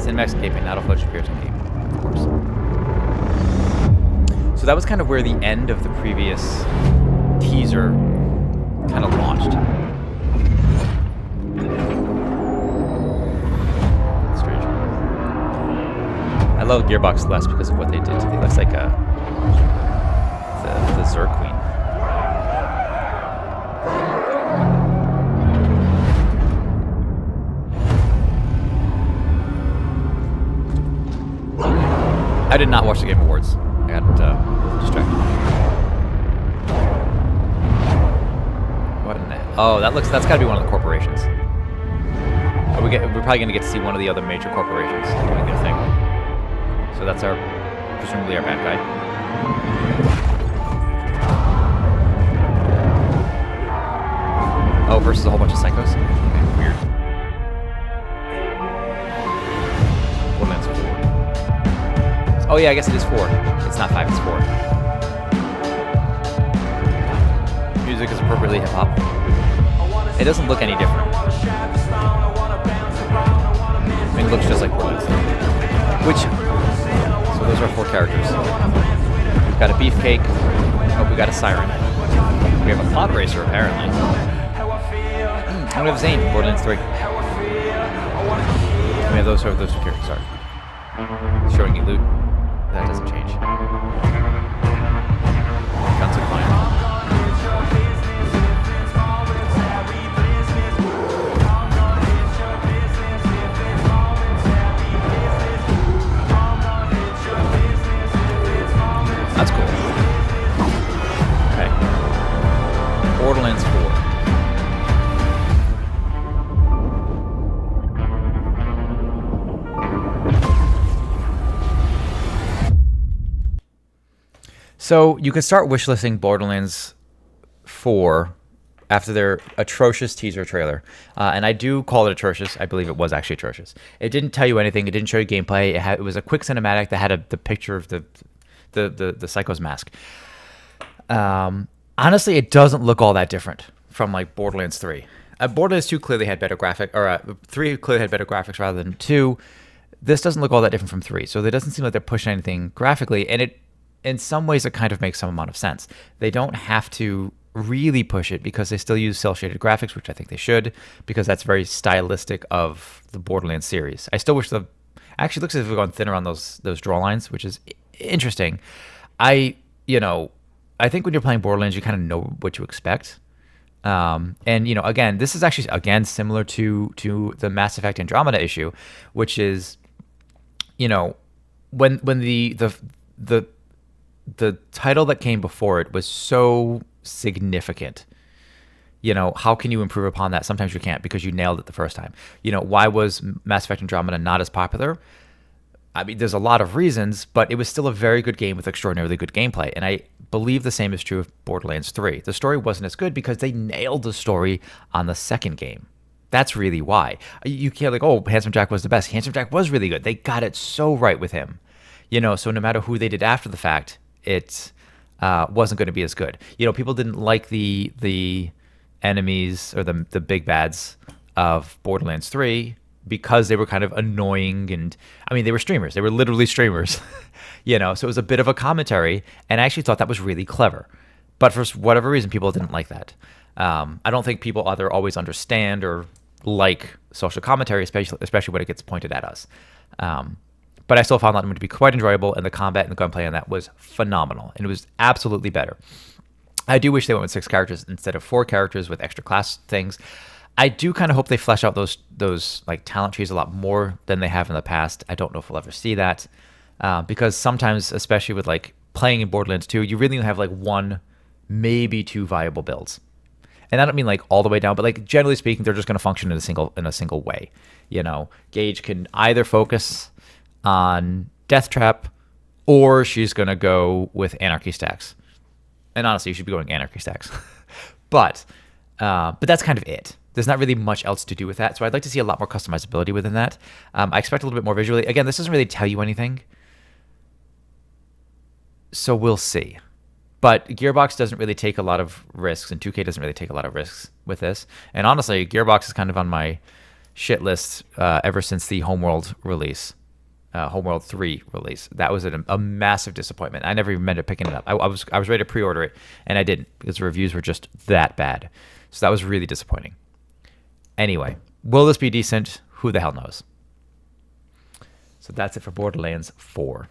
Cinemax and gameplay, not a footage appears in game, of course. So that was kind of where the end of the previous teaser kind of launched. Strange. I love Gearbox less because of what they did to the. Looks like the Zerg Queen. I did not watch the Game Awards. I got distracted. What in the... Oh, that's got to be one of the corporations. We're probably going to get to see one of the other major corporations doing their thing. So that's presumably our bad guy. Oh, versus a whole bunch of psychos? Okay, weird. Borderlands 4. Oh yeah, I guess it is 4. It's not 5, it's 4. Music is appropriately hip-hop. It doesn't look any different. I mean, it looks just like Borderlands 3. So those are 4 characters. We've got a beefcake. Oh, we got a siren. We have a pod racer, apparently. And we have Zane from Borderlands 3. We have those 2 characters, sorry. Showing you loot. That doesn't change. Guns are fine. That's cool. Okay. Borderlands 4. So you can start wishlisting Borderlands 4 after their atrocious teaser trailer. And I do call it atrocious. I believe it was actually atrocious. It didn't tell you anything. It didn't show you gameplay. It was a quick cinematic that had the picture of the Psycho's mask. Honestly, it doesn't look all that different from like Borderlands 3. Borderlands 2 clearly had better 3 clearly had better graphics rather than 2. This doesn't look all that different from 3. So it doesn't seem like they're pushing anything graphically. And in some ways, it kind of makes some amount of sense. They don't have to really push it because they still use cel-shaded graphics, which I think they should, because that's very stylistic of the Borderlands series. I still wish actually looks as if we've gone thinner on those draw lines, which is interesting. I think when you're playing Borderlands, you kind of know what you expect. And again, this is actually similar to the Mass Effect Andromeda issue, which is, when the title that came before it was so significant. How can you improve upon that? Sometimes you can't because you nailed it the first time. Why was Mass Effect Andromeda not as popular? I mean, there's a lot of reasons, but it was still a very good game with extraordinarily good gameplay. And I believe the same is true of Borderlands 3. The story wasn't as good because they nailed the story on the second game. That's really why. You can't Handsome Jack was the best. Handsome Jack was really good. They got it so right with him. So no matter who they did after the fact, it wasn't going to be as good. People didn't like the enemies or the big bads of Borderlands 3 because they were kind of annoying, and I mean, they were streamers. They were literally streamers, so it was a bit of a commentary, and I actually thought that was really clever. But for whatever reason, people didn't like that. I don't think people either always understand or like social commentary, especially when it gets pointed at us. But I still found that one to be quite enjoyable, and the combat and the gunplay on that was phenomenal, and it was absolutely better. I do wish they went with 6 characters instead of 4 characters with extra class things. I do kind of hope they flesh out those like talent trees a lot more than they have in the past. I don't know if we'll ever see that, because sometimes, especially with like playing in Borderlands 2, you really only have like 1, maybe 2 viable builds. And I don't mean like all the way down, but like generally speaking, they're just going to function in a single way. Gage can either focus on Death Trap, or she's going to go with Anarchy Stacks. And honestly, you should be going Anarchy Stacks. but that's kind of it. There's not really much else to do with that. So I'd like to see a lot more customizability within that. I expect a little bit more visually. Again, this doesn't really tell you anything. So we'll see. But Gearbox doesn't really take a lot of risks, and 2K doesn't really take a lot of risks with this. And honestly, Gearbox is kind of on my shit list ever since the Homeworld release. Homeworld 3 release. That was a massive disappointment. I never even ended up picking it up. I was ready to pre-order it, and I didn't because the reviews were just that bad. So that was really disappointing. Anyway, will this be decent? Who the hell knows? So that's it for Borderlands 4.